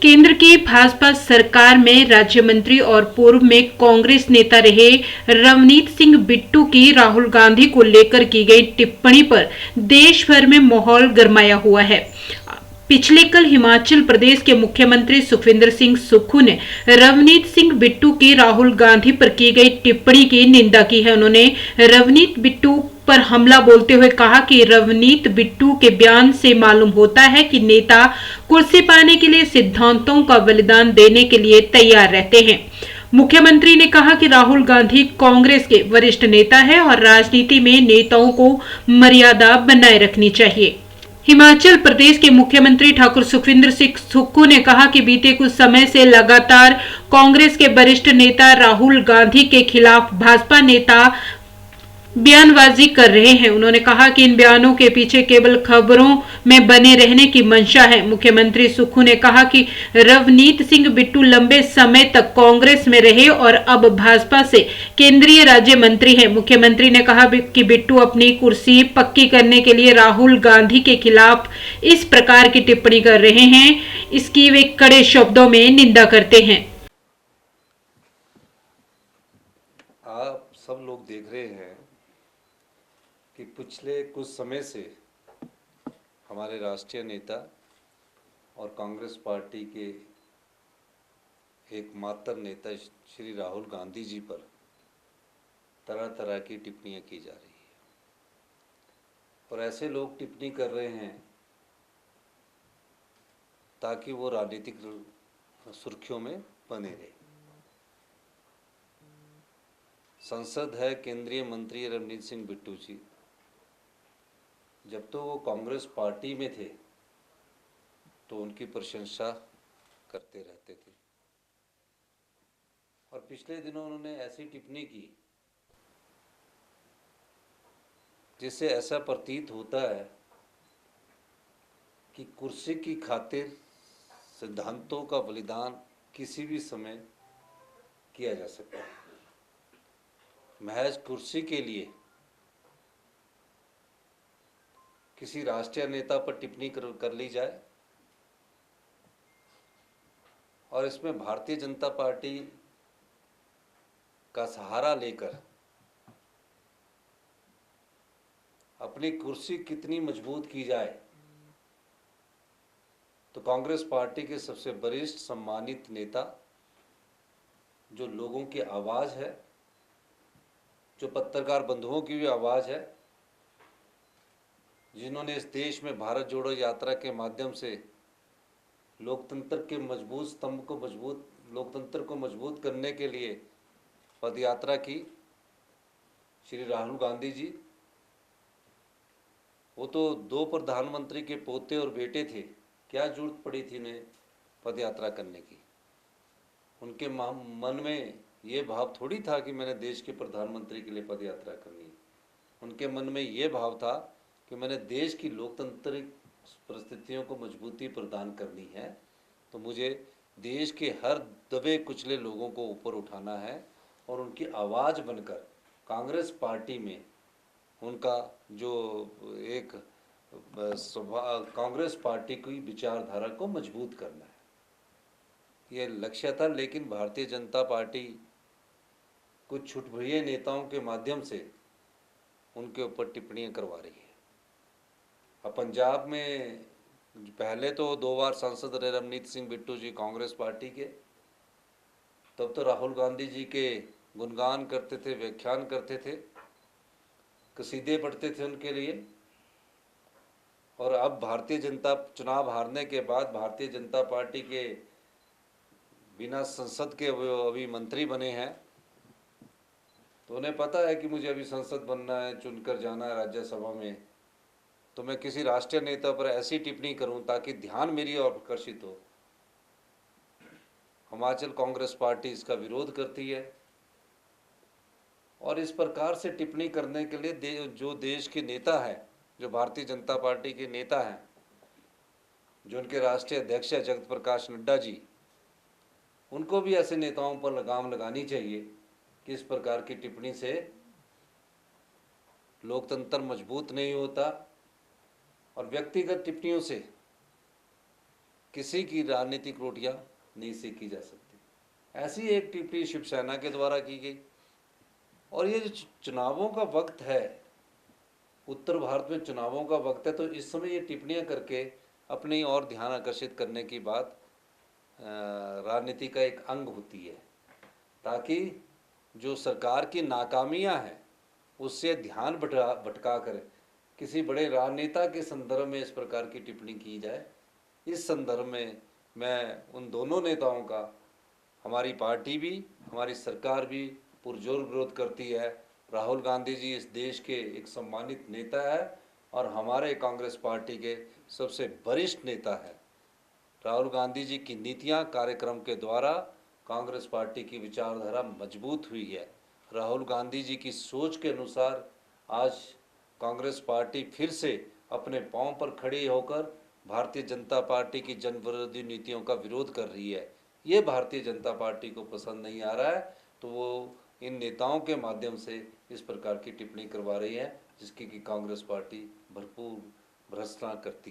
केंद्र की भाजपा सरकार में राज्य मंत्री और पूर्व में कांग्रेस नेता रहे रवनीत सिंह बिट्टू की राहुल गांधी को लेकर की गई टिप्पणी पर देश भर में माहौल गरमाया हुआ है। पिछले कल हिमाचल प्रदेश के मुख्यमंत्री सुखविंदर सिंह सुक्खू ने रवनीत सिंह बिट्टू की राहुल गांधी पर की गई टिप्पणी की निंदा की है। उन्होंने रवनीत बिट्टू पर हमला बोलते हुए कहा कि रवनीत बिट्टू के बयान से मालूम होता है कि नेता कुर्सी पाने के लिए सिद्धांतों का बलिदान देने के लिए तैयार रहते हैं। मुख्यमंत्री ने कहा कि राहुल गांधी कांग्रेस के वरिष्ठ नेता हैं और राजनीति में नेताओं को मर्यादा बनाए रखनी चाहिए। हिमाचल प्रदेश के मुख्यमंत्री ठाकुर सुखविंदर सिंह सुक्खू ने कहा कि बीते कुछ समय से लगातार कांग्रेस के वरिष्ठ नेता राहुल गांधी के खिलाफ भाजपा नेता बयानबाजी कर रहे हैं। उन्होंने कहा कि इन बयानों के पीछे केवल खबरों में बने रहने की मंशा है। मुख्यमंत्री सुक्खू ने कहा कि रवनीत सिंह बिट्टू लंबे समय तक कांग्रेस में रहे और अब भाजपा से केंद्रीय राज्य मंत्री हैं। मुख्यमंत्री ने कहा कि बिट्टू अपनी कुर्सी पक्की करने के लिए राहुल गांधी के खिलाफ इस प्रकार की टिप्पणी कर रहे हैं, इसकी वे कड़े शब्दों में निंदा करते हैं। आप सब लोग देख रहे हैं कि पिछले कुछ समय से हमारे राष्ट्रीय नेता और कांग्रेस पार्टी के एकमात्र नेता श्री राहुल गांधी जी पर तरह तरह की टिप्पणियां की जा रही है और ऐसे लोग टिप्पणी कर रहे हैं ताकि वो राजनीतिक सुर्खियों में बने रहे। संसद है, केंद्रीय मंत्री रवनीत सिंह बिट्टू जी जब तो वो कांग्रेस पार्टी में थे तो उनकी प्रशंसा करते रहते थे और पिछले दिनों उन्होंने ऐसी टिप्पणी की जिससे ऐसा प्रतीत होता है कि कुर्सी की खातिर सिद्धांतों का बलिदान किसी भी समय किया जा सकता है। महज कुर्सी के लिए किसी राष्ट्रीय नेता पर टिप्पणी कर ली जाए और इसमें भारतीय जनता पार्टी का सहारा लेकर अपनी कुर्सी कितनी मजबूत की जाए, तो कांग्रेस पार्टी के सबसे वरिष्ठ सम्मानित नेता जो लोगों की आवाज़ है, जो पत्रकार बंधुओं की भी आवाज़ है, जिन्होंने इस देश में भारत जोड़ो यात्रा के माध्यम से लोकतंत्र के मजबूत स्तंभ को लोकतंत्र को मजबूत करने के लिए पदयात्रा की, श्री राहुल गांधी जी, वो तो 2 प्रधानमंत्री के पोते और बेटे थे, क्या जरूरत पड़ी थी उन्हें पदयात्रा करने की। उनके मन में ये भाव थोड़ी था कि मैंने देश के प्रधानमंत्री के लिए पदयात्रा करनी है। उनके मन में ये भाव था कि मैंने देश की लोकतांत्रिक परिस्थितियों को मजबूती प्रदान करनी है, तो मुझे देश के हर दबे कुचले लोगों को ऊपर उठाना है और उनकी आवाज़ बनकर कांग्रेस पार्टी में उनका जो एक कांग्रेस पार्टी की विचारधारा को मजबूत करना है, ये लक्ष्य था। लेकिन भारतीय जनता पार्टी कुछ छुटभुइये नेताओं के माध्यम से उनके ऊपर टिप्पणियां करवा रही है। अब पंजाब में पहले तो 2 बार सांसद रहे रवनीत सिंह बिट्टू जी कांग्रेस पार्टी के, तब तो राहुल गांधी जी के गुणगान करते थे, व्याख्यान करते थे, कसीदे पढ़ते थे उनके लिए। और अब भारतीय जनता चुनाव हारने के बाद भारतीय जनता पार्टी के बिना संसद के वो अभी मंत्री बने हैं, तो उन्हें पता है कि मुझे अभी संसद बनना है, चुनकर जाना है राज्यसभा में, तो मैं किसी राष्ट्रीय नेता पर ऐसी टिप्पणी करूं ताकि ध्यान मेरी ओर आकर्षित हो। हिमाचल कांग्रेस पार्टी इसका विरोध करती है और इस प्रकार से टिप्पणी करने के लिए जो देश के नेता है, जो भारतीय जनता पार्टी के नेता हैं, जो उनके राष्ट्रीय अध्यक्ष है जगत प्रकाश नड्डा जी, उनको भी ऐसे नेताओं पर लगाम लगानी चाहिए कि इस प्रकार की टिप्पणी से लोकतंत्र मजबूत नहीं होता और व्यक्तिगत टिप्पणियों से किसी की राजनीतिक रोटियां नहीं सेकी जा सकती। ऐसी एक टिप्पणी शिवसेना के द्वारा की गई। और ये जो चुनावों का वक्त है, उत्तर भारत में चुनावों का वक्त है, तो इस समय ये टिप्पणियां करके अपनी और ध्यान आकर्षित करने की बात राजनीति का एक अंग होती है, ताकि जो सरकार की नाकामियां हैं उससे ध्यान भटका कर किसी बड़े राजनेता के संदर्भ में इस प्रकार की टिप्पणी की जाए। इस संदर्भ में मैं उन दोनों नेताओं का, हमारी पार्टी भी, हमारी सरकार भी पुरजोर विरोध करती है। राहुल गांधी जी इस देश के एक सम्मानित नेता है और हमारे कांग्रेस पार्टी के सबसे वरिष्ठ नेता है। राहुल गांधी जी की नीतियां, कार्यक्रम के द्वारा कांग्रेस पार्टी की विचारधारा मजबूत हुई है। राहुल गांधी जी की सोच के अनुसार आज कांग्रेस पार्टी फिर से अपने पांव पर खड़ी होकर भारतीय जनता पार्टी की जन विरोधी नीतियों का विरोध कर रही है। ये भारतीय जनता पार्टी को पसंद नहीं आ रहा है, तो वो इन नेताओं के माध्यम से इस प्रकार की टिप्पणी करवा रही है, जिसकी कि कांग्रेस पार्टी भरपूर भर्त्सना करती